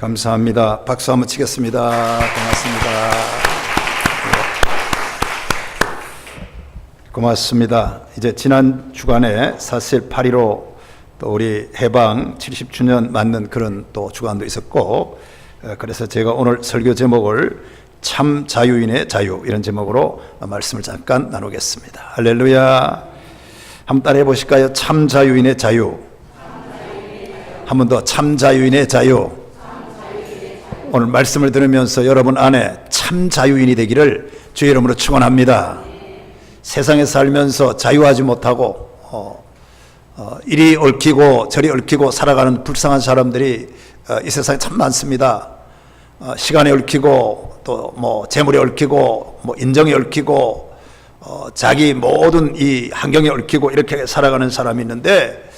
감사합니다. 박수 한번 치겠습니다. 고맙습니다. 고맙습니다. 이제 지난 주간에 사실 8.15 또 우리 해방 70주년 맞는 그런 또 주간도 있었고, 그래서 제가 오늘 설교 제목을 참 자유인의 자유, 이런 제목으로 말씀을 잠깐 나누겠습니다. 할렐루야. 한번 따라해 보실까요? 참 자유인의 자유. 한 번 더, 참 자유인의 자유. 오늘 말씀을 들으면서 여러분 안에 참 자유인이 되기를 주의 이름으로 축원합니다. 세상에 살면서 자유하지 못하고 이리 얽히고 저리 얽히고 살아가는 불쌍한 사람들이 이 세상에 참 많습니다. 시간에 얽히고 또 뭐 재물에 얽히고 뭐 인정에 얽히고 자기 모든 이 환경에 얽히고 이렇게 살아가는 사람이 있는데,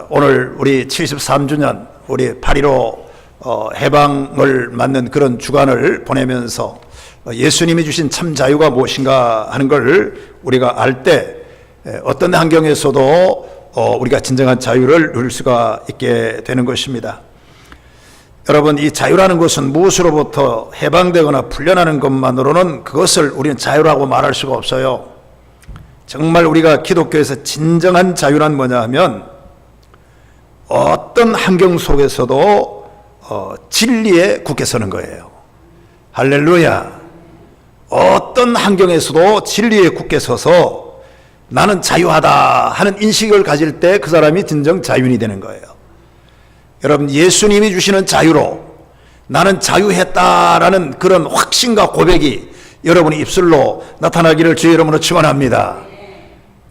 오늘 우리 73주년 우리 8.15 해방을 맞는 그런 주간을 보내면서 예수님이 주신 참 자유가 무엇인가 하는 걸 우리가 알 때 어떤 환경에서도 우리가 진정한 자유를 누릴 수가 있게 되는 것입니다. 여러분, 이 자유라는 것은 무엇으로부터 해방되거나 풀려나는 것만으로는 그것을 우리는 자유라고 말할 수가 없어요. 정말 우리가 기독교에서 진정한 자유란 뭐냐 하면 어떤 환경 속에서도 진리에 굳게 서는 거예요. 할렐루야. 어떤 환경에서도 진리에 굳게 서서 나는 자유하다 하는 인식을 가질 때 그 사람이 진정 자유인이 되는 거예요. 여러분, 예수님이 주시는 자유로 나는 자유했다라는 그런 확신과 고백이 여러분의 입술로 나타나기를 주의 이름으로 축원합니다.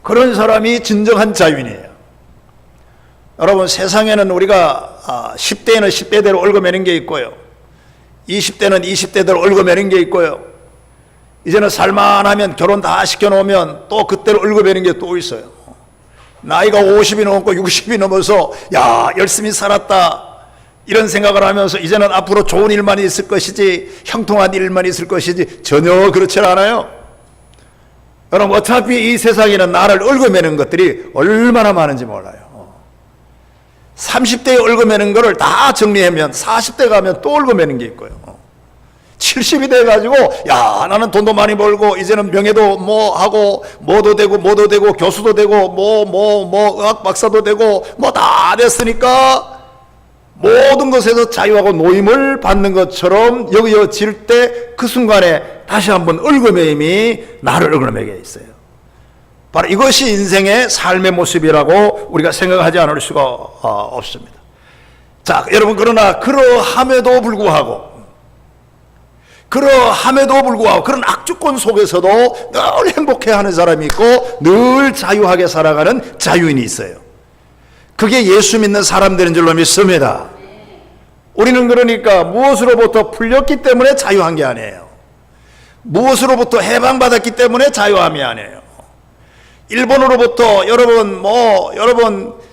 그런 사람이 진정한 자유인이에요. 여러분, 세상에는 우리가 10대에는 10대대로 얽어매는 게 있고요, 20대는 20대대로 얽어매는 게 있고요, 이제는 살만하면 결혼 다 시켜놓으면 또 그때로 얽어매는 게 또 있어요. 나이가 50이 넘고 60이 넘어서 야, 열심히 살았다 이런 생각을 하면서 이제는 앞으로 좋은 일만 있을 것이지 형통한 일만 있을 것이지 전혀 그렇지 않아요. 여러분, 어차피 이 세상에는 나를 얽어매는 것들이 얼마나 많은지 몰라요. 30대에 얽어매는 거를 다 정리하면 40대 가면 또 얽어매는 게 있고요. 70이 돼가지고 야, 나는 돈도 많이 벌고 이제는 명예도 뭐 하고 뭐도 되고 교수도 되고 의학 박사도 되고 뭐 다 됐으니까 모든 것에서 자유하고 노임을 받는 것처럼 여겨질 때 그 순간에 다시 한번 얽어매임이 나를 얽어매게 있어요. 바로 이것이 인생의 삶의 모습이라고 우리가 생각하지 않을 수가 없습니다. 자, 여러분, 그러나 그러함에도 불구하고 그런 악주권 속에서도 늘 행복해하는 사람이 있고 늘 자유하게 살아가는 자유인이 있어요. 그게 예수 믿는 사람들인 줄로 믿습니다. 우리는 그러니까 무엇으로부터 풀렸기 때문에 자유한 게 아니에요. 무엇으로부터 해방받았기 때문에 자유함이 아니에요. 일본으로부터 여러분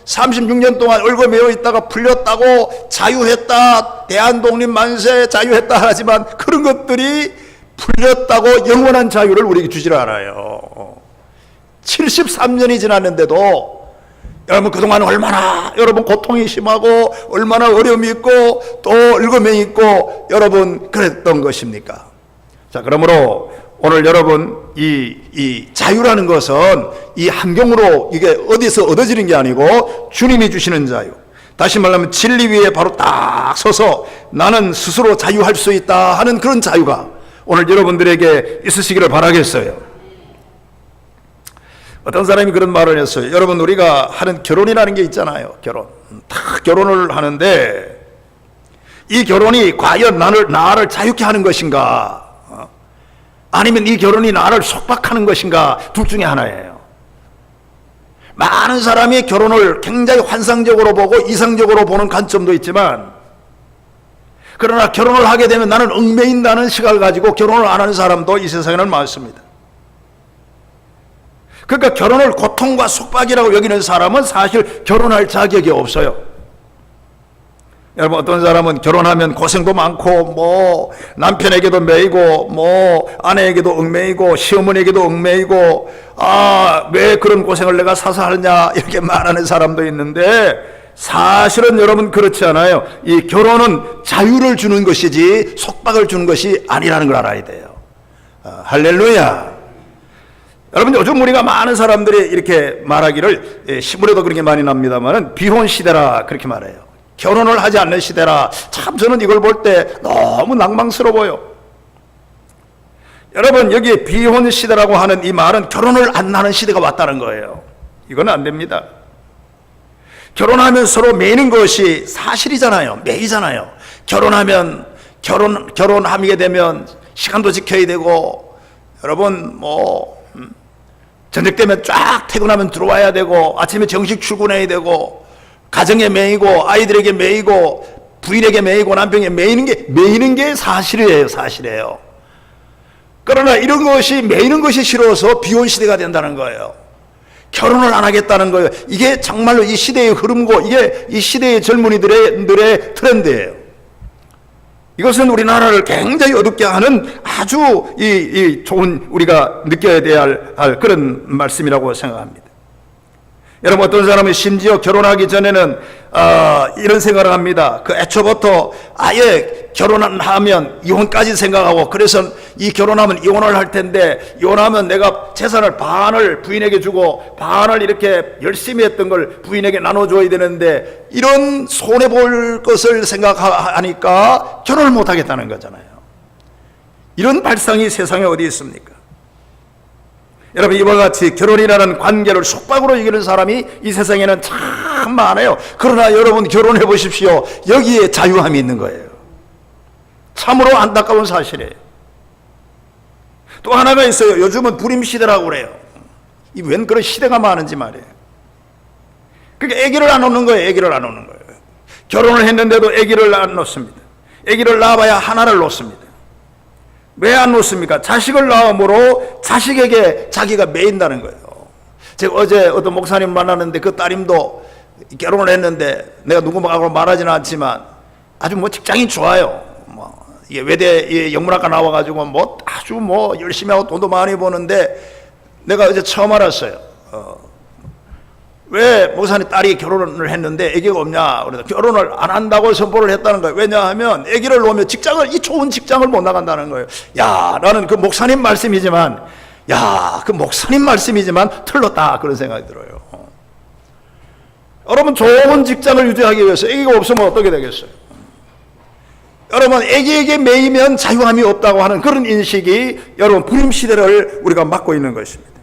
36년 동안 얽어매여 있다가 풀렸다고 자유했다, 대한독립 만세 자유했다 하지만 그런 것들이 풀렸다고 영원한 자유를 우리에게 주질 않아요. 73년이 지났는데도 여러분, 그동안 얼마나 여러분 고통이 심하고 얼마나 어려움이 있고 또 얽어매이 있고 여러분 그랬던 것입니까? 자, 그러므로 오늘 여러분, 이 자유라는 것은 이 환경으로 이게 어디서 얻어지는 게 아니고 주님이 주시는 자유. 다시 말하면 진리 위에 바로 딱 서서 나는 스스로 자유할 수 있다 하는 그런 자유가 오늘 여러분들에게 있으시기를 바라겠어요. 어떤 사람이 그런 말을 했어요. 여러분, 우리가 하는 결혼이라는 게 있잖아요. 결혼을 하는데 이 결혼이 과연 나를 자유케 하는 것인가, 아니면 이 결혼이 나를 속박하는 것인가, 둘 중에 하나예요. 많은 사람이 결혼을 굉장히 환상적으로 보고 이상적으로 보는 관점도 있지만, 그러나 결혼을 하게 되면 나는 얽매인다는 시각을 가지고 결혼을 안 하는 사람도 이 세상에는 많습니다. 그러니까 결혼을 고통과 속박이라고 여기는 사람은 사실 결혼할 자격이 없어요. 여러분, 어떤 사람은 결혼하면 고생도 많고 남편에게도 매이고 아내에게도 얽매이고 시어머니에게도 얽매이고 왜 그런 고생을 내가 사서 하느냐 이렇게 말하는 사람도 있는데, 사실은 여러분 그렇지 않아요. 이 결혼은 자유를 주는 것이지 속박을 주는 것이 아니라는 걸 알아야 돼요. 할렐루야. 여러분 요즘 우리가 많은 사람들이 이렇게 말하기를, 신문에도 그렇게 많이 납니다만은 비혼 시대라 그렇게 말해요. 결혼을 하지 않는 시대라. 참 저는 이걸 볼 때 너무 낭망스러워요. 여러분 여기 비혼 시대라고 하는 이 말은 결혼을 안 하는 시대가 왔다는 거예요. 이건 안 됩니다. 결혼하면 서로 매이는 것이 사실이잖아요. 매이잖아요. 결혼하게 되면 시간도 지켜야 되고, 여러분 저녁 되면 쫙 퇴근하면 들어와야 되고, 아침에 정식 출근해야 되고, 가정에 매이고, 아이들에게 매이고, 부인에게 매이고, 남편에게 매이는 게 사실이에요. 그러나 이런 것이 매이는 것이 싫어서 비혼 시대가 된다는 거예요. 결혼을 안 하겠다는 거예요. 이게 정말로 이 시대의 흐름고, 이게 이 시대의 젊은이들의 트렌드예요. 이것은 우리나라를 굉장히 어둡게 하는 아주 좋은, 우리가 느껴야 할 그런 말씀이라고 생각합니다. 여러분 어떤 사람은 심지어 결혼하기 전에는 이런 생각을 합니다. 그 애초부터 아예 결혼하면 이혼까지 생각하고, 그래서 이 결혼하면 이혼을 할 텐데, 이혼하면 내가 재산을 반을 부인에게 주고 반을 이렇게 열심히 했던 걸 부인에게 나눠줘야 되는데, 이런 손해볼 것을 생각하니까 결혼을 못하겠다는 거잖아요. 이런 발상이 세상에 어디 있습니까? 여러분 이와 같이 결혼이라는 관계를 속박으로 이기는 사람이 이 세상에는 참 많아요. 그러나 여러분 결혼해 보십시오. 여기에 자유함이 있는 거예요. 참으로 안타까운 사실이에요. 또 하나가 있어요. 요즘은 불임시대라고 그래요. 웬 그런 시대가 많은지 말이에요. 그러니까 아기를 안 놓는 거예요. 아기를 안 놓는 거예요. 결혼을 했는데도 아기를 안 놓습니다. 아기를 낳아봐야 하나를 놓습니다. 왜 안 놓습니까? 자식을 낳음으로 자식에게 자기가 매인다는 거예요. 제가 어제 어떤 목사님 만났는데 그 따님도 결혼을 했는데, 내가 누구하고 말하지는 않지만 아주 직장이 좋아요. 이게 외대 영문학과 나와가지고 아주 열심히 하고 돈도 많이 버는데, 내가 어제 처음 알았어요. 왜 목사님 딸이 결혼을 했는데 아기가 없냐? 그래서 결혼을 안 한다고 선포를 했다는 거예요. 왜냐하면 아기를 놓으면 이 좋은 직장을 못 나간다는 거예요. 야, 나는 그 목사님 말씀이지만 틀렸다, 그런 생각이 들어요. 여러분 좋은 직장을 유지하기 위해서 아기가 없으면 어떻게 되겠어요? 여러분 아기에게 매이면 자유함이 없다고 하는 그런 인식이 여러분 불임 시대를 우리가 맞고 있는 것입니다.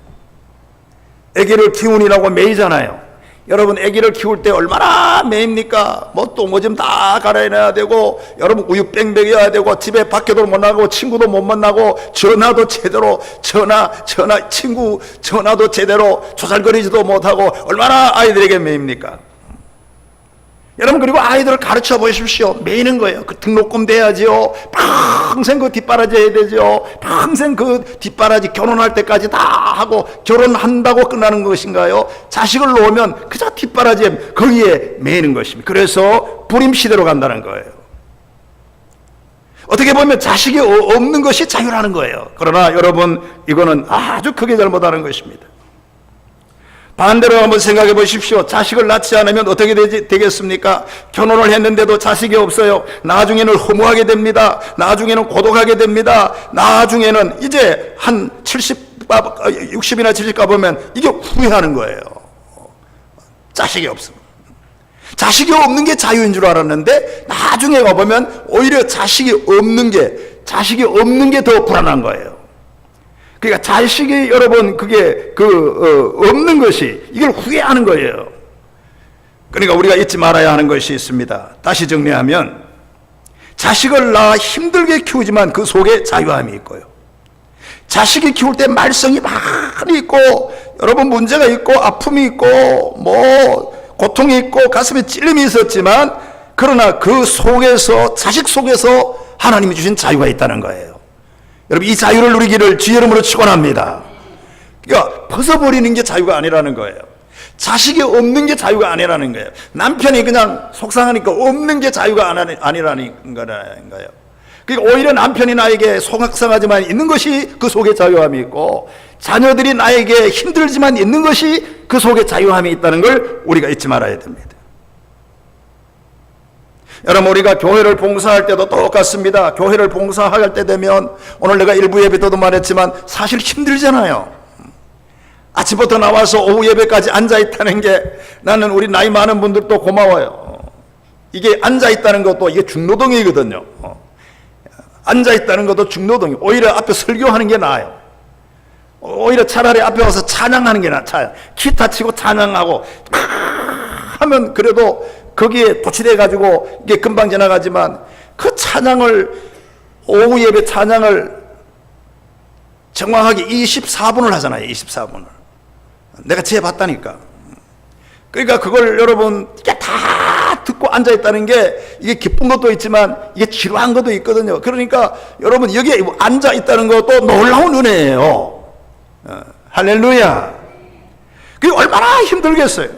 아기를 키우느라고 매이잖아요. 여러분 아기를 키울 때 얼마나 매입니까? 똥오줌 다 갈아내야 되고, 여러분 우유 뺑뺑여야 되고, 집에 밖에도 못 나가고, 친구도 못 만나고, 전화도 제대로 친구 전화도 제대로 조잘거리지도 못하고, 얼마나 아이들에게 매입니까? 여러분 그리고 아이들을 가르쳐 보십시오. 매이는 거예요. 그 등록금 대야지요. 평생 그 뒷바라지 해야 되죠. 평생 그 뒷바라지 결혼할 때까지 다 하고 결혼한다고 끝나는 것인가요? 자식을 놓으면 그저 뒷바라지에 거기에 매이는 것입니다. 그래서 불임시대로 간다는 거예요. 어떻게 보면 자식이 없는 것이 자유라는 거예요. 그러나 여러분 이거는 아주 크게 잘못하는 것입니다. 반대로 한번 생각해 보십시오. 자식을 낳지 않으면 어떻게 되겠습니까? 결혼을 했는데도 자식이 없어요. 나중에는 허무하게 됩니다. 나중에는 고독하게 됩니다. 나중에는 이제 한 60이나 70 가보면 이게 후회하는 거예요. 자식이 없으면. 자식이 없는 게 자유인 줄 알았는데 나중에 가보면 오히려 자식이 없는 게 더 불안한 거예요. 그러니까 자식이 여러분 그게 없는 것이 이걸 후회하는 거예요. 그러니까 우리가 잊지 말아야 하는 것이 있습니다. 다시 정리하면 자식을 낳아 힘들게 키우지만 그 속에 자유함이 있고요. 자식이 키울 때 말썽이 많이 있고, 여러분 문제가 있고 아픔이 있고 고통이 있고 가슴에 찔림이 있었지만, 그러나 그 속에서, 자식 속에서 하나님이 주신 자유가 있다는 거예요. 여러분 이 자유를 누리기를 주의 이름으로 축원합니다. 그러니까 벗어버리는 게 자유가 아니라는 거예요. 자식이 없는 게 자유가 아니라는 거예요. 남편이 그냥 속상하니까 없는 게 자유가 아니라는 거예요. 그러니까 오히려 남편이 나에게 속상하지만 있는 것이 그 속에 자유함이 있고, 자녀들이 나에게 힘들지만 있는 것이 그 속에 자유함이 있다는 걸 우리가 잊지 말아야 됩니다. 여러분, 우리가 교회를 봉사할 때도 똑같습니다. 교회를 봉사할 때 되면, 오늘 내가 일부 예배 때도 말했지만 사실 힘들잖아요. 아침부터 나와서 오후 예배까지 앉아있다는 게, 나는 우리 나이 많은 분들도 고마워요. 이게 앉아있다는 것도 이게 중노동이거든요. 앉아있다는 것도 중노동이, 오히려 앞에 설교하는 게 나아요. 오히려 차라리 앞에 와서 찬양하는 게 나아. 기타 치고 찬양하고 하면 그래도 거기에 도취돼 가지고 이게 금방 지나가지만, 그 찬양을, 오후 예배 찬양을 정확하게 24분을 하잖아요. 24분을 내가 재봤다니까. 그러니까 그걸 여러분 이게 다 듣고 앉아있다는 게, 이게 기쁜 것도 있지만 이게 지루한 것도 있거든요. 그러니까 여러분, 여기에 앉아있다는 것도 놀라운 은혜예요. 할렐루야. 그게 얼마나 힘들겠어요.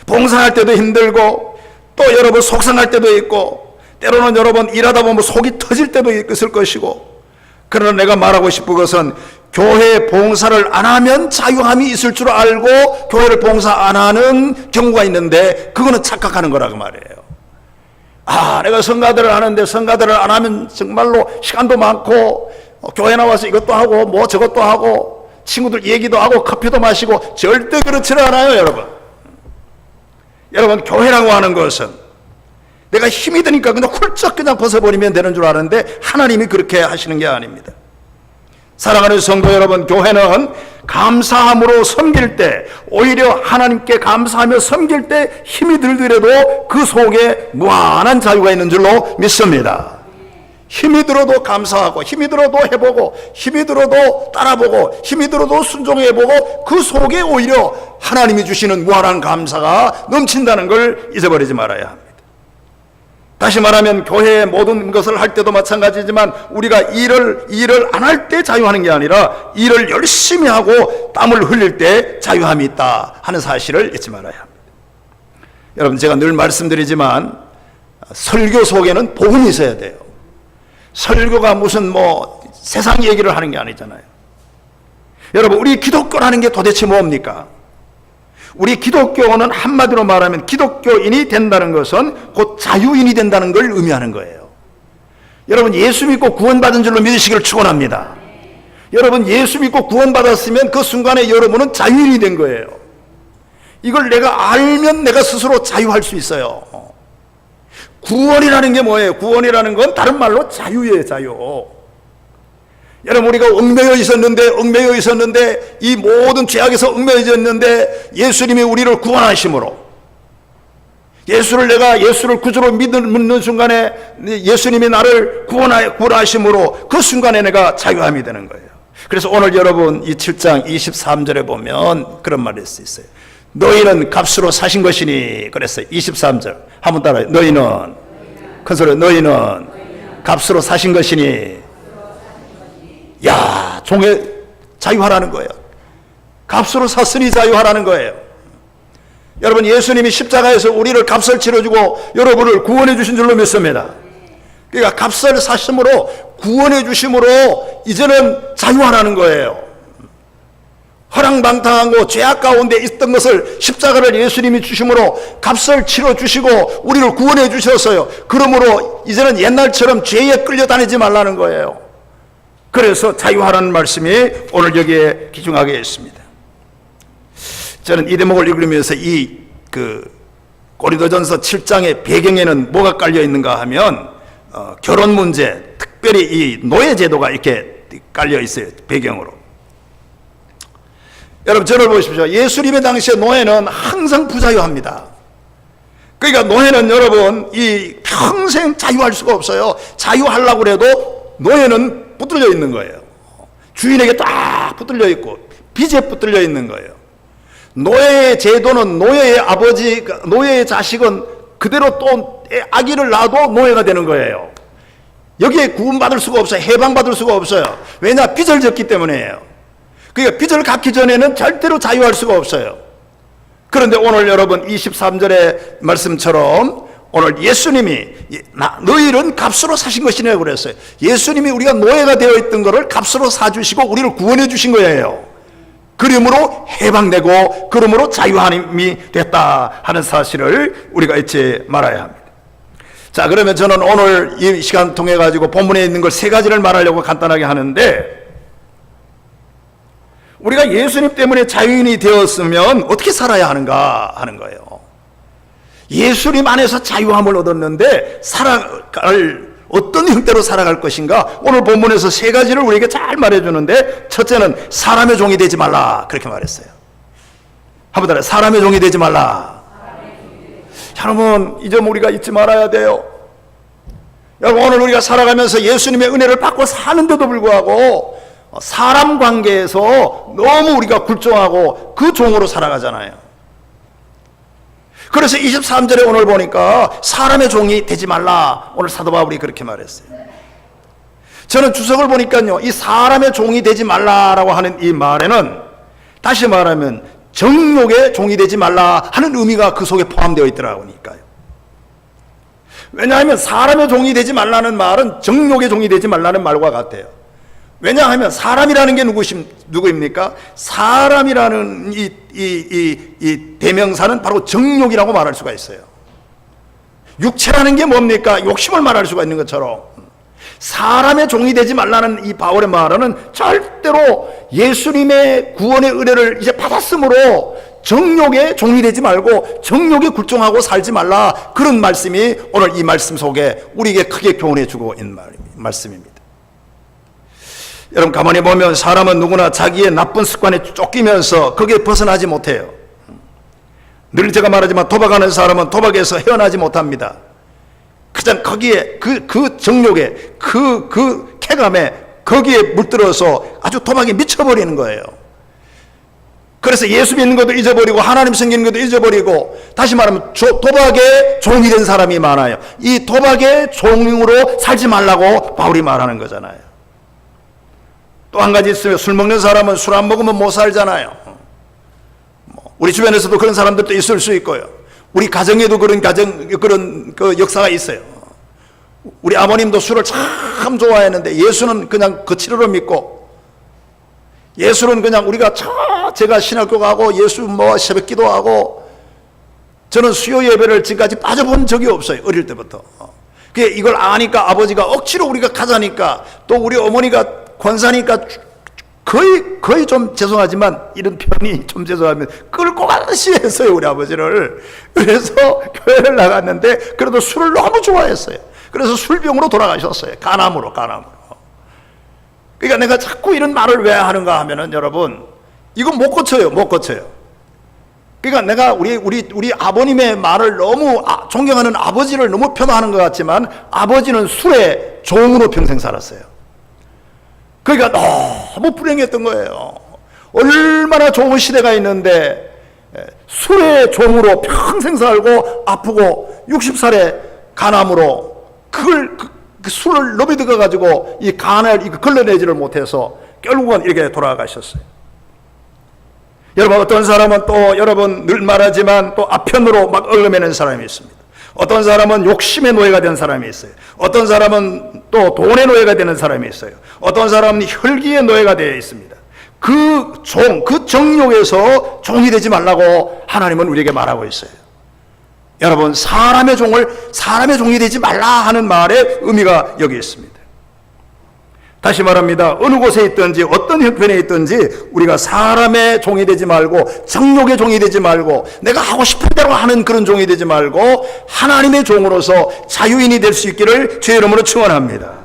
봉사할 때도 힘들고, 또 여러분 속상할 때도 있고, 때로는 여러분 일하다 보면 속이 터질 때도 있을 것이고. 그러나 내가 말하고 싶은 것은, 교회 봉사를 안 하면 자유함이 있을 줄 알고 교회를 봉사 안 하는 경우가 있는데, 그거는 착각하는 거라고 말이에요. 내가 성가대를 하는데 성가대를 안 하면 정말로 시간도 많고, 교회 나와서 이것도 하고 뭐 저것도 하고 친구들 얘기도 하고 커피도 마시고, 절대 그렇지는 않아요. 여러분, 교회라고 하는 것은 내가 힘이 드니까 그냥 훌쩍 그냥 벗어버리면 되는 줄 아는데, 하나님이 그렇게 하시는 게 아닙니다. 사랑하는 성도 여러분, 교회는 감사함으로 섬길 때, 오히려 하나님께 감사하며 섬길 때 힘이 들더라도 그 속에 무한한 자유가 있는 줄로 믿습니다. 힘이 들어도 감사하고, 힘이 들어도 해보고, 힘이 들어도 따라보고, 힘이 들어도 순종해보고, 그 속에 오히려 하나님이 주시는 무한한 감사가 넘친다는 걸 잊어버리지 말아야 합니다. 다시 말하면, 교회의 모든 것을 할 때도 마찬가지지만, 우리가 일을 안 할 때 자유하는 게 아니라, 일을 열심히 하고 땀을 흘릴 때 자유함이 있다 하는 사실을 잊지 말아야 합니다. 여러분, 제가 늘 말씀드리지만, 설교 속에는 복음이 있어야 돼요. 설교가 무슨 세상 얘기를 하는 게 아니잖아요. 여러분, 우리 기독교라는 게 도대체 뭡니까? 우리 기독교는 한마디로 말하면, 기독교인이 된다는 것은 곧 자유인이 된다는 걸 의미하는 거예요. 여러분, 예수 믿고 구원받은 줄로 믿으시기를 축원합니다. 여러분, 예수 믿고 구원받았으면 그 순간에 여러분은 자유인이 된 거예요. 이걸 내가 알면 내가 스스로 자유할 수 있어요. 구원이라는 게 뭐예요? 구원이라는 건 다른 말로 자유예요. 자유. 여러분, 우리가 얽매여 있었는데 이 모든 죄악에서 얽매여져 있는데, 예수님이 우리를 구원하심으로, 예수를 구주로 믿는 순간에 예수님이 나를 구원하심으로, 그 순간에 내가 자유함이 되는 거예요. 그래서 오늘 여러분 이 7장 23절에 보면 그런 말이 있어요. 너희는 값으로 사신 것이니, 그랬어요. 23절 한번 따라요. 너희는, 큰 소리로, 너희는 값으로 사신 것이니. 야, 종의 자유하라는 거예요. 값으로 샀으니 자유하라는 거예요. 여러분, 예수님이 십자가에서 우리를 값을 치러주고 여러분을 구원해 주신 줄로 믿습니다. 그러니까 값을 사심으로, 구원해 주심으로 이제는 자유하라는 거예요. 허랑방탕하고 죄악 가운데 있던 것을 십자가를 예수님이 주심으로 값을 치러주시고 우리를 구원해 주셨어요. 그러므로 이제는 옛날처럼 죄에 끌려다니지 말라는 거예요. 그래서 자유하라는 말씀이 오늘 여기에 기중하게 있습니다. 저는 이 대목을 읽으면서 고린도전서 7장의 배경에는 뭐가 깔려 있는가 하면, 결혼 문제, 특별히 이 노예 제도가 이렇게 깔려 있어요. 배경으로. 여러분, 저를 보십시오. 예수님의 당시에 노예는 항상 부자유합니다. 그러니까 노예는 여러분 이 평생 자유할 수가 없어요. 자유하려고 해도 노예는 붙들려 있는 거예요. 주인에게 딱 붙들려 있고 빚에 붙들려 있는 거예요. 노예의 제도는, 노예의 아버지, 노예의 자식은 그대로 또 아기를 낳아도 노예가 되는 거예요. 여기에 구원받을 수가 없어요. 해방받을 수가 없어요. 왜냐? 빚을 졌기 때문이에요. 그러니까 빚을 갚기 전에는 절대로 자유할 수가 없어요. 그런데 오늘 여러분 23절의 말씀처럼 오늘 예수님이 너희는 값으로 사신 것이냐고 그랬어요. 예수님이 우리가 노예가 되어 있던 것을 값으로 사주시고 우리를 구원해 주신 거예요. 그러므로 해방되고 그러므로 자유함이 됐다 하는 사실을 우리가 잊지 말아야 합니다. 자, 그러면 저는 오늘 이 시간 통해 가지고 본문에 있는 걸 세 가지를 말하려고 간단하게 하는데, 우리가 예수님 때문에 자유인이 되었으면 어떻게 살아야 하는가 하는 거예요. 예수님 안에서 자유함을 얻었는데 살아갈 어떤 형태로 살아갈 것인가, 오늘 본문에서 세 가지를 우리에게 잘 말해주는데, 첫째는 사람의 종이 되지 말라, 그렇게 말했어요. 한번 더, 사람의 종이 되지 말라. 여러분, 이 점 우리가 잊지 말아야 돼요. 여러분, 오늘 우리가 살아가면서 예수님의 은혜를 받고 사는데도 불구하고 사람 관계에서 너무 우리가 굴종하고 그 종으로 살아가잖아요. 그래서 23절에 오늘 보니까 사람의 종이 되지 말라, 오늘 사도 바울이 그렇게 말했어요. 저는 주석을 보니까요, 이 사람의 종이 되지 말라라고 하는 이 말에는 다시 말하면 정욕의 종이 되지 말라 하는 의미가 그 속에 포함되어 있더라고요. 왜냐하면 사람의 종이 되지 말라는 말은 정욕의 종이 되지 말라는 말과 같아요. 왜냐하면 사람이라는 게 누구입니까? 사람이라는 이 대명사는 바로 정욕이라고 말할 수가 있어요. 육체라는 게 뭡니까? 욕심을 말할 수가 있는 것처럼 사람의 종이 되지 말라는 이 바울의 말은 절대로 예수님의 구원의 은혜를 이제 받았으므로 정욕의 종이 되지 말고 정욕에 굴종하고 살지 말라, 그런 말씀이 오늘 이 말씀 속에 우리에게 크게 교훈해 주고 있는 말씀입니다. 여러분, 가만히 보면 사람은 누구나 자기의 나쁜 습관에 쫓기면서 거기에 벗어나지 못해요. 늘 제가 말하지만 도박하는 사람은 도박에서 헤어나지 못합니다. 그냥 거기에 그 정욕에 그 쾌감에 거기에 물들어서 아주 도박에 미쳐버리는 거예요. 그래서 예수 믿는 것도 잊어버리고 하나님 섬기는 것도 잊어버리고, 다시 말하면 도박의 종이 된 사람이 많아요. 이 도박의 종으로 살지 말라고 바울이 말하는 거잖아요. 또 한 가지 있어요. 술 먹는 사람은 술 안 먹으면 못 살잖아요. 우리 주변에서도 그런 사람들도 있을 수 있고요. 우리 가정에도 그런 그 역사가 있어요. 우리 아버님도 술을 참 좋아했는데 예수는 그냥 거칠어로 믿고, 예수는 그냥 우리가 제가 신학교 가고 예수 새벽 기도하고, 저는 수요 예배를 지금까지 빠져본 적이 없어요. 어릴 때부터. 이걸 아니까 아버지가 억지로 우리가 가자니까, 또 우리 어머니가 권사니까 거의 좀 죄송하지만 이런 표현이 좀 죄송하면 끌고 가듯이 했어요, 우리 아버지를. 그래서 교회를 나갔는데 그래도 술을 너무 좋아했어요. 그래서 술병으로 돌아가셨어요. 간암으로. 그러니까 내가 자꾸 이런 말을 왜 하는가 하면은, 여러분, 이거 못 고쳐요. 그러니까 내가 우리 아버님의 말을 너무 존경하는 아버지를 너무 폄하하는 것 같지만, 아버지는 술의 종으로 평생 살았어요. 그러니까 너무 불행했던 거예요. 얼마나 좋은 시대가 있는데 술의 종으로 평생 살고 아프고 60살에 간암으로 그 술을 너무 들어가지고 이 간을 걸러내지를 못해서 결국은 이렇게 돌아가셨어요. 여러분, 어떤 사람은 또 여러분 늘 말하지만 또 아편으로 막 얽매는 사람이 있습니다. 어떤 사람은 욕심의 노예가 된 사람이 있어요. 어떤 사람은 또 돈의 노예가 되는 사람이 있어요. 어떤 사람은 혈기의 노예가 되어 있습니다. 그 정욕에서 종이 되지 말라고 하나님은 우리에게 말하고 있어요. 여러분, 사람의 종이 되지 말라 하는 말의 의미가 여기 있습니다. 다시 말합니다. 어느 곳에 있든지 어떤 형편에 있든지 우리가 사람의 종이 되지 말고 정욕의 종이 되지 말고 내가 하고 싶은 대로 하는 그런 종이 되지 말고 하나님의 종으로서 자유인이 될 수 있기를 주의 이름으로 축원합니다.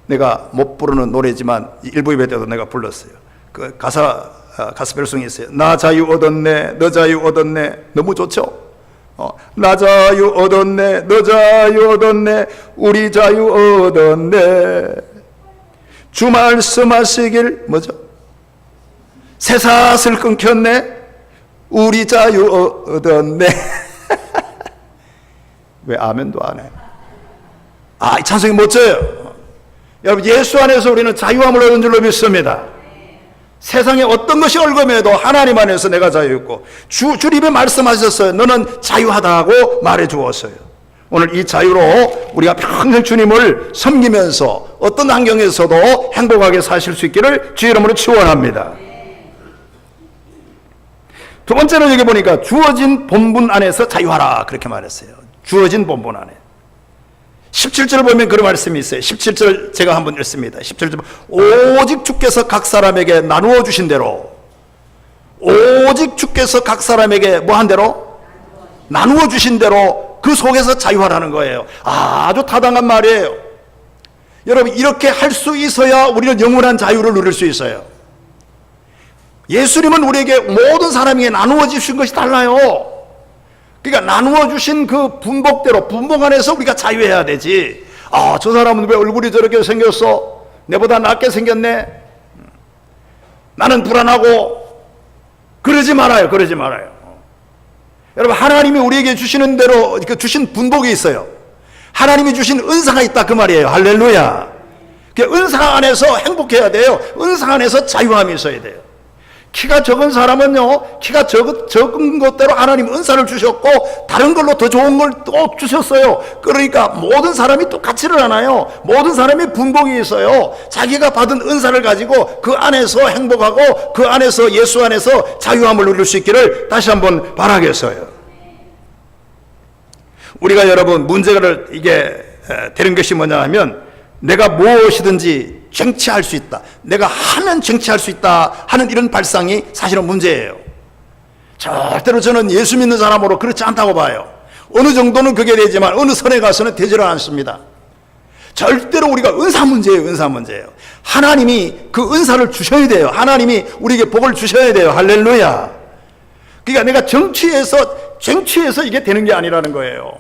내가 못 부르는 노래지만 일부 예배 때도 내가 불렀어요. 그 가스펠송이 있어요. 나 자유 얻었네, 너 자유 얻었네. 너무 좋죠? 나 자유 얻었네, 너 자유 얻었네, 우리 자유 얻었네. 주 말씀하시길 쇠사슬 끊겼네, 우리 자유 얻었네. 왜 아멘도 안 해? 이 찬송이 멋져요. 여러분, 예수 안에서 우리는 자유함을 얻은 줄로 믿습니다. 세상에 어떤 것이 얽매여도 하나님 안에서 내가 자유했고, 주님이 말씀하셨어요. 너는 자유하다고 말해 주었어요. 오늘 이 자유로 우리가 평생 주님을 섬기면서 어떤 환경에서도 행복하게 사실 수 있기를 주의 이름으로 축원합니다. 두 번째는 여기 보니까 주어진 본분 안에서 자유하라, 그렇게 말했어요. 주어진 본분 안에. 17절 보면 그런 말씀이 있어요. 17절 제가 한번 읽습니다. 17절 오직 주께서 각 사람에게 나누어 주신 대로, 오직 주께서 각 사람에게 뭐 한 대로? 나누어 주신 대로 그 속에서 자유하라는 거예요. 아주 타당한 말이에요. 여러분, 이렇게 할 수 있어야 우리는 영원한 자유를 누릴 수 있어요. 예수님은 우리에게 모든 사람에게 나누어 주신 것이 달라요. 그러니까 나누어 주신 그 분복대로, 분복 안에서 우리가 자유해야 되지. 아, 저 사람은 왜 얼굴이 저렇게 생겼어? 내보다 낫게 생겼네? 나는 불안하고. 그러지 말아요. 그러지 말아요. 여러분, 하나님이 우리에게 주시는 대로 주신 분복이 있어요. 하나님이 주신 은사가 있다, 그 말이에요. 할렐루야. 은사 안에서 행복해야 돼요. 은사 안에서 자유함이 있어야 돼요. 키가 적은 사람은요, 키가 적은 것대로 하나님 은사를 주셨고 다른 걸로 더 좋은 걸 또 주셨어요. 그러니까 모든 사람이 똑같지를 않아요. 모든 사람이 분복이 있어요. 자기가 받은 은사를 가지고 그 안에서 행복하고 그 안에서 예수 안에서 자유함을 누릴 수 있기를 다시 한번 바라겠어요. 우리가 여러분 문제를 이게 되는 것이 뭐냐 하면, 내가 무엇이든지 쟁취할 수 있다, 내가 하면 쟁취할 수 있다 하는 이런 발상이 사실은 문제예요. 절대로 저는 예수 믿는 사람으로 그렇지 않다고 봐요. 어느 정도는 그게 되지만 어느 선에 가서는 되지를 않습니다. 절대로 우리가 은사 문제예요. 은사 문제예요. 하나님이 그 은사를 주셔야 돼요. 하나님이 우리에게 복을 주셔야 돼요. 할렐루야. 그러니까 내가 쟁취해서 이게 되는 게 아니라는 거예요.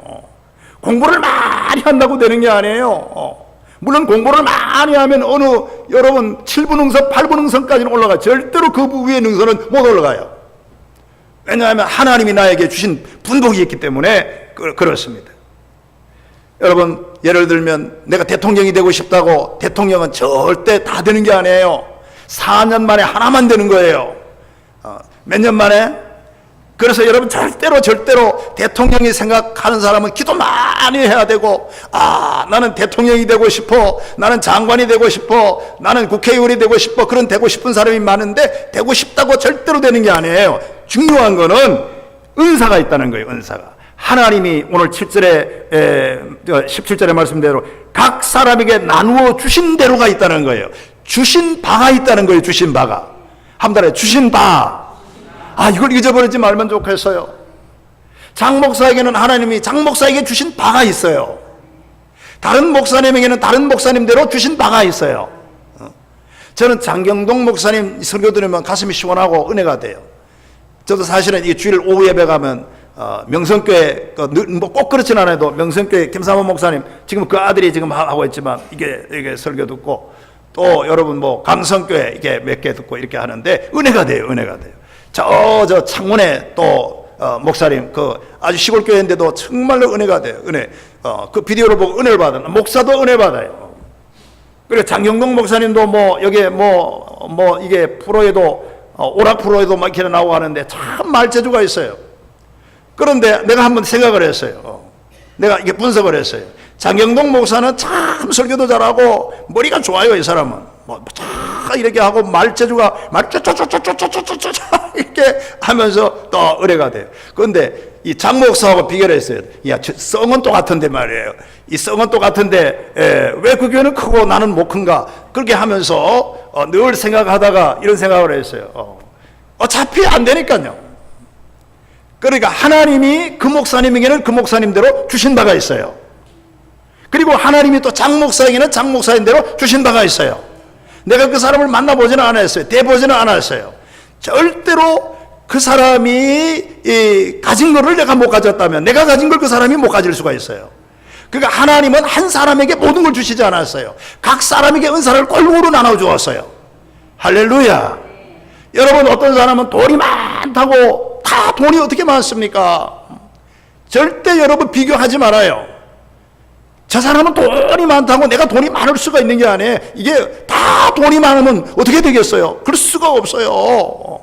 공부를 많이 한다고 되는 게 아니에요. 물론 공부를 많이 하면 여러분 7분 능선, 8분 능선까지는 올라가요. 절대로 그 위의 능선은 못 올라가요. 왜냐하면 하나님이 나에게 주신 분복이 있기 때문에 그렇습니다. 여러분, 예를 들면 내가 대통령이 되고 싶다고 대통령은 절대 다 되는 게 아니에요. 4년 만에 하나만 되는 거예요. 몇 년 만에? 그래서 여러분, 절대로 대통령이 생각하는 사람은 기도 많이 해야 되고, 나는 대통령이 되고 싶어, 나는 장관이 되고 싶어, 나는 국회의원이 되고 싶어, 그런 되고 싶은 사람이 많은데 되고 싶다고 절대로 되는 게 아니에요. 중요한 거는 은사가 있다는 거예요. 은사가. 하나님이 오늘 17절의 말씀대로 각 사람에게 나누어 주신 대로가 있다는 거예요. 주신 바가 있다는 거예요. 주신 바가. 한 달에 주신 바. 이걸 잊어버리지 말면 좋겠어요. 장 목사에게는 하나님이 장 목사에게 주신 바가 있어요. 다른 목사님에게는 다른 목사님대로 주신 바가 있어요. 저는 장경동 목사님 설교 들으면 가슴이 시원하고 은혜가 돼요. 저도 사실은 이 주일 오후 예배 가면 명성교회, 뭐 꼭 그렇진 않아도 명성교회 김삼원 목사님, 지금 그 아들이 지금 하고 있지만 이게 설교 듣고, 또 여러분 뭐 강성교회 이게 몇 개 듣고 이렇게 하는데 은혜가 돼요. 은혜가 돼요. 저 창원에 또 목사님, 아주 시골 교회인데도 정말로 은혜가 돼요. 은혜. 그 비디오를 보고 은혜를 받은 목사도 은혜 받아요. 그리고 장경동 목사님도 여기에 이게 프로에도 오락 프로에도 막 이렇게 나오고 하는데 참 말재주가 있어요. 그런데 내가 한번 생각을 했어요. 내가 이게 분석을 했어요. 장경동 목사는 참 설교도 잘하고 머리가 좋아요. 이 사람은 이렇게 하고 말재주가 이렇게 하면서 또 의뢰가 돼요. 그런데 이 장 목사하고 비교를 했어요. 성은 똑같은데 말이에요. 이 성은 똑같은데 왜 그 교회는 크고 나는 못 큰가? 그렇게 하면서 늘 생각하다가 이런 생각을 했어요. 어차피 안 되니까요. 그러니까 하나님이 그 목사님에게는 그 목사님대로 주신 바가 있어요. 그리고 하나님이 또 장 목사에게는 장 목사님대로 주신 바가 있어요. 내가 그 사람을 만나보지는 않았어요. 대보지는 않았어요. 절대로 그 사람이 가진 것을 내가 못 가졌다면 내가 가진 걸 그 사람이 못 가질 수가 있어요. 그러니까 하나님은 한 사람에게 모든 걸 주시지 않았어요. 각 사람에게 은사를 골고루 나눠 주었어요. 할렐루야. 여러분, 어떤 사람은 돈이 많다고 다 돈이 어떻게 많습니까? 절대 여러분 비교하지 말아요. 저 사람은 돈이 많다고 내가 돈이 많을 수가 있는 게 아니에요. 이게 다 돈이 많으면 어떻게 되겠어요? 그럴 수가 없어요.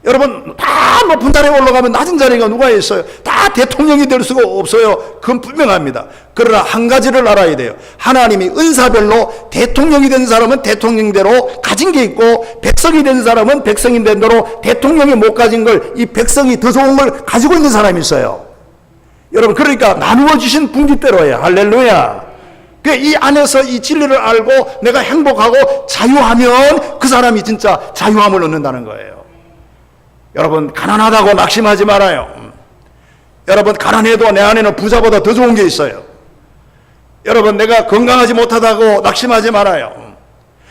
여러분, 다 높은 자리에 올라가면 낮은 자리가 누가 있어요? 다 대통령이 될 수가 없어요. 그건 분명합니다. 그러나 한 가지를 알아야 돼요. 하나님이 은사별로 대통령이 된 사람은 대통령대로 가진 게 있고, 백성이 된 사람은 백성이 된 대로 대통령이 못 가진 걸 이 백성이 더 좋은 걸 가지고 있는 사람이 있어요. 여러분, 그러니까 나누어 주신 분깃대로예요. 할렐루야. 이 안에서 이 진리를 알고 내가 행복하고 자유하면 그 사람이 진짜 자유함을 얻는다는 거예요. 여러분, 가난하다고 낙심하지 말아요. 여러분, 가난해도 내 안에는 부자보다 더 좋은 게 있어요. 여러분, 내가 건강하지 못하다고 낙심하지 말아요.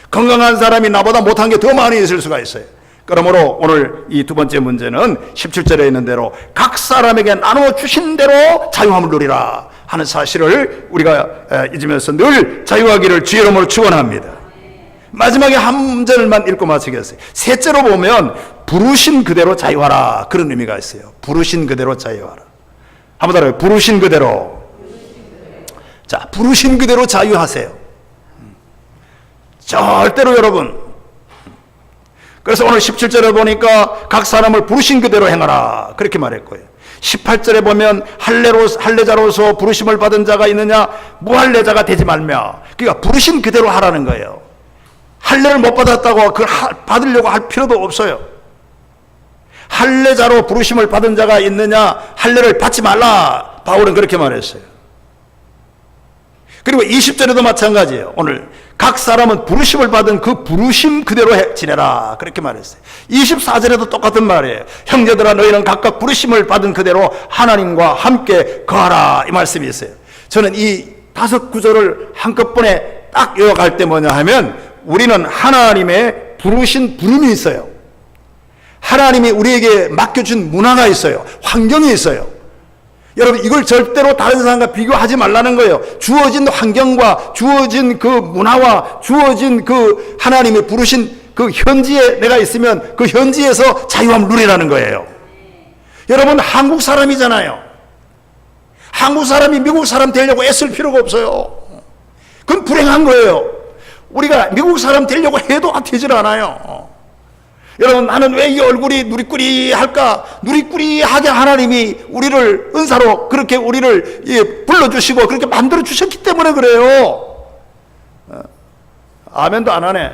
건강한 사람이 나보다 못한 게 더 많이 있을 수가 있어요. 그러므로 오늘 이 두 번째 문제는 17절에 있는 대로 각 사람에게 나누어 주신 대로 자유함을 누리라 하는 사실을 우리가 잊으면서 늘 자유하기를 주의 이름으로 축원합니다. 마지막에 한 문절만 읽고 마치겠어요. 셋째로 보면 부르신 그대로 자유하라, 그런 의미가 있어요. 부르신 그대로 자유하라. 한번 따라해요. 부르신 그대로. 자, 부르신 그대로 자유하세요. 절대로 여러분. 그래서 오늘 17절에 보니까 각 사람을 부르신 그대로 행하라, 그렇게 말했고요. 18절에 보면 할례자로서 부르심을 받은 자가 있느냐, 무할례자가 되지 말며, 그러니까 부르신 그대로 하라는 거예요. 할례를 못 받았다고 그걸 받으려고 할 필요도 없어요. 할례자로 부르심을 받은 자가 있느냐, 할례를 받지 말라, 바울은 그렇게 말했어요. 그리고 20절에도 마찬가지예요. 오늘 각 사람은 부르심을 받은 그 부르심 그대로 지내라, 그렇게 말했어요. 24절에도 똑같은 말이에요. 형제들아, 너희는 각각 부르심을 받은 그대로 하나님과 함께 거하라, 이 말씀이 있어요. 저는 이 5구절을 한꺼번에 딱 요약할 때 뭐냐 하면, 우리는 하나님의 부르신 부름이 있어요. 하나님이 우리에게 맡겨준 문화가 있어요. 환경이 있어요. 여러분, 이걸 절대로 다른 사람과 비교하지 말라는 거예요. 주어진 환경과 주어진 그 문화와 주어진 그 하나님이 부르신 그 현지에 내가 있으면 그 현지에서 자유함을 누리라는 거예요. 여러분, 한국 사람이잖아요. 한국 사람이 미국 사람 되려고 애쓸 필요가 없어요. 그건 불행한 거예요. 우리가 미국 사람 되려고 해도 되질 않아요. 여러분, 나는 왜 이 얼굴이 누리꾸리할까? 누리꾸리하게 하나님이 우리를 은사로 그렇게 우리를 불러주시고 그렇게 만들어 주셨기 때문에 그래요. 아멘도 안 하네.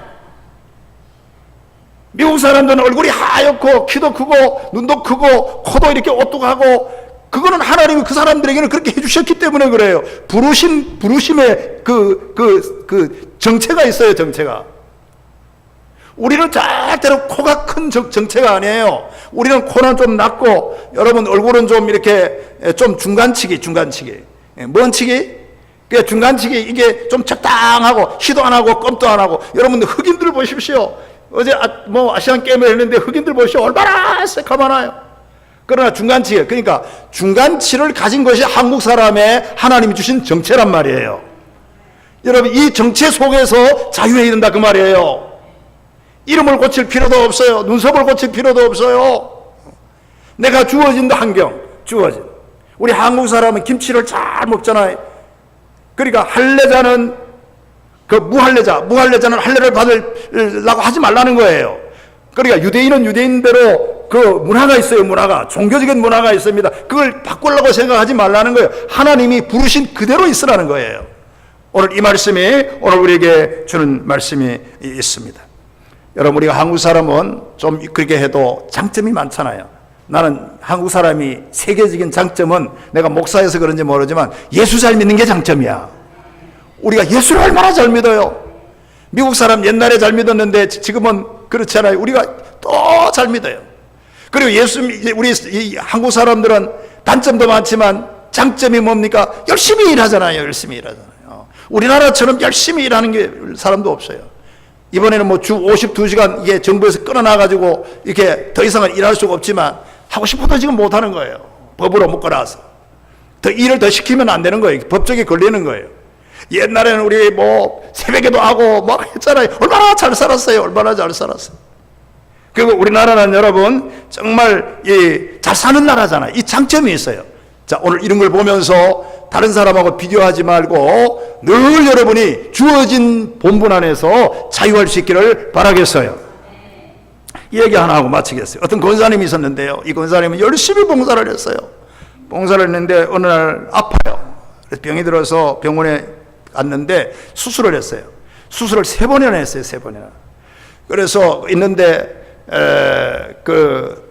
미국 사람들은 얼굴이 하얗고 키도 크고 눈도 크고 코도 이렇게 오뚝하고, 그거는 하나님이 그 사람들에게는 그렇게 해주셨기 때문에 그래요. 부르심의 그 정체가 있어요, 정체가. 우리는 절대로 코가 큰 정체가 아니에요. 우리는 코는 좀 낮고, 여러분 얼굴은 좀 이렇게 좀 중간치기. 뭔 치기? 그 중간치기, 이게 좀 적당하고, 희도 안 하고 껌도 안 하고. 여러분들 흑인들 보십시오. 어제 아시안 게임을 했는데 흑인들 보십시오. 얼마나 새카만해요. 그러나 중간치, 그러니까 중간치를 가진 것이 한국 사람의 하나님이 주신 정체란 말이에요. 여러분, 이 정체 속에서 자유해야 된다, 그 말이에요. 이름을 고칠 필요도 없어요. 눈썹을 고칠 필요도 없어요. 내가 주어진 환경, 주어진. 우리 한국 사람은 김치를 잘 먹잖아요. 그러니까 할례자는 그 무할례자는 할례를 받으려고 하지 말라는 거예요. 그러니까 유대인은 유대인대로 그 문화가 있어요. 문화가, 종교적인 문화가 있습니다. 그걸 바꾸려고 생각하지 말라는 거예요. 하나님이 부르신 그대로 있으라는 거예요. 오늘 이 말씀이 오늘 우리에게 주는 말씀이 있습니다. 여러분, 우리가 한국 사람은 좀 그렇게 해도 장점이 많잖아요. 나는 한국 사람이 세계적인 장점은, 내가 목사여서 그런지 모르지만 예수 잘 믿는 게 장점이야. 우리가 예수를 얼마나 잘 믿어요. 미국 사람 옛날에 잘 믿었는데 지금은 그렇지 않아요. 우리가 또 잘 믿어요. 그리고 우리 이 한국 사람들은 단점도 많지만 장점이 뭡니까? 열심히 일하잖아요. 열심히 일하잖아요. 우리나라처럼 열심히 일하는 게 사람도 없어요. 이번에는 주 52시간 이게 정부에서 끊어놔가지고 이렇게 더 이상은 일할 수가 없지만 하고 싶어도 지금 못하는 거예요. 법으로 묶어놔서. 더 일을 더 시키면 안 되는 거예요. 법적에 걸리는 거예요. 옛날에는 우리 새벽에도 하고 했잖아요. 얼마나 잘 살았어요. 얼마나 잘 살았어요. 그리고 우리나라는 여러분 정말 잘 사는 나라잖아요. 이 장점이 있어요. 자, 오늘 이런 걸 보면서 다른 사람하고 비교하지 말고 늘 여러분이 주어진 본분 안에서 자유할 수 있기를 바라겠어요. 이 얘기 하나 하고 마치겠어요. 어떤 권사님이 있었는데요. 이 권사님은 열심히 봉사를 했어요. 봉사를 했는데 어느 날 아파요. 그래서 병이 들어서 병원에 갔는데 수술을 했어요. 수술을 3번이나 했어요. 3번이나. 그래서 있는데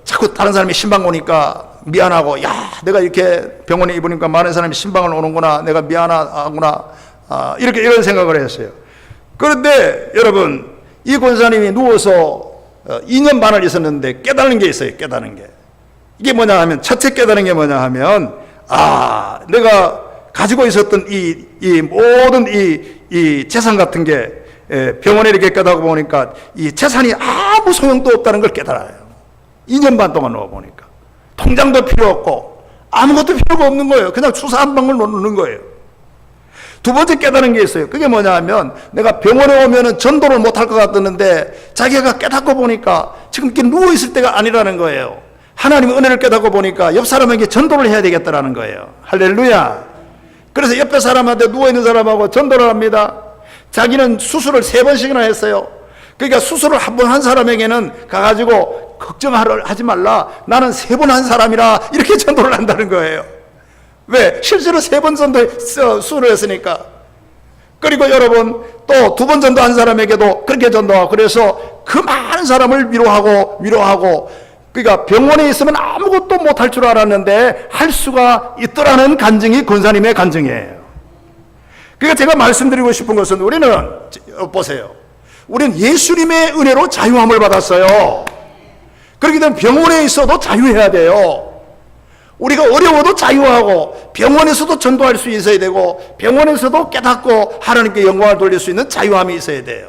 자꾸 다른 사람이 신방 오니까 미안하고, 야, 내가 이렇게 병원에 입으니까 많은 사람이 신방을 오는구나, 내가 미안하구나, 이런 생각을 했어요. 그런데 여러분, 이 권사님이 누워서 2년 반을 있었는데 깨달은 게 있어요. 깨달은 게. 이게 뭐냐 하면, 첫째 깨달은 게 뭐냐 하면, 내가 가지고 있었던 이 모든 이 재산 같은 게 병원에 이렇게 깨닫고 보니까 이 재산이 아무 소용도 없다는 걸 깨달아요. 2년 반 동안 누워보니까. 통장도 필요 없고 아무것도 필요가 없는 거예요. 그냥 주사 한 방울 놓는 거예요. 두 번째 깨달은 게 있어요. 그게 뭐냐 하면, 내가 병원에 오면은 전도를 못할 것 같았는데 자기가 깨닫고 보니까 지금 이렇게 누워있을 때가 아니라는 거예요. 하나님의 은혜를 깨닫고 보니까 옆 사람에게 전도를 해야 되겠다라는 거예요. 할렐루야. 그래서 옆에 사람한테 누워있는 사람하고 전도를 합니다. 자기는 수술을 3번씩이나 했어요. 그러니까 수술을 한 번 한 사람에게는 가가지고 걱정하지 말라, 나는 3번 한 사람이라, 이렇게 전도를 한다는 거예요. 왜? 실제로 3번 수술을 했으니까. 그리고 여러분, 또 2번 전도한 사람에게도 그렇게 전도하고, 그래서 그 많은 사람을 위로하고, 그러니까 병원에 있으면 아무것도 못할 줄 알았는데 할 수가 있더라는 간증이 권사님의 간증이에요. 그러니까 제가 말씀드리고 싶은 것은, 우리는 보세요, 우리는 예수님의 은혜로 자유함을 받았어요. 그렇기 때문에 병원에 있어도 자유해야 돼요. 우리가 어려워도 자유하고, 병원에서도 전도할 수 있어야 되고, 병원에서도 깨닫고 하나님께 영광을 돌릴 수 있는 자유함이 있어야 돼요.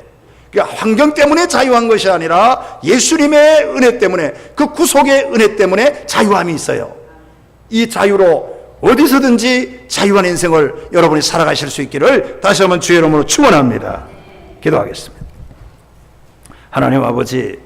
그러니까 환경 때문에 자유한 것이 아니라 예수님의 은혜 때문에, 그 구속의 은혜 때문에 자유함이 있어요. 이 자유로 어디서든지 자유한 인생을 여러분이 살아가실 수 있기를 다시 한번 주의 이름으로 축원합니다. 기도하겠습니다. 하나님 아버지,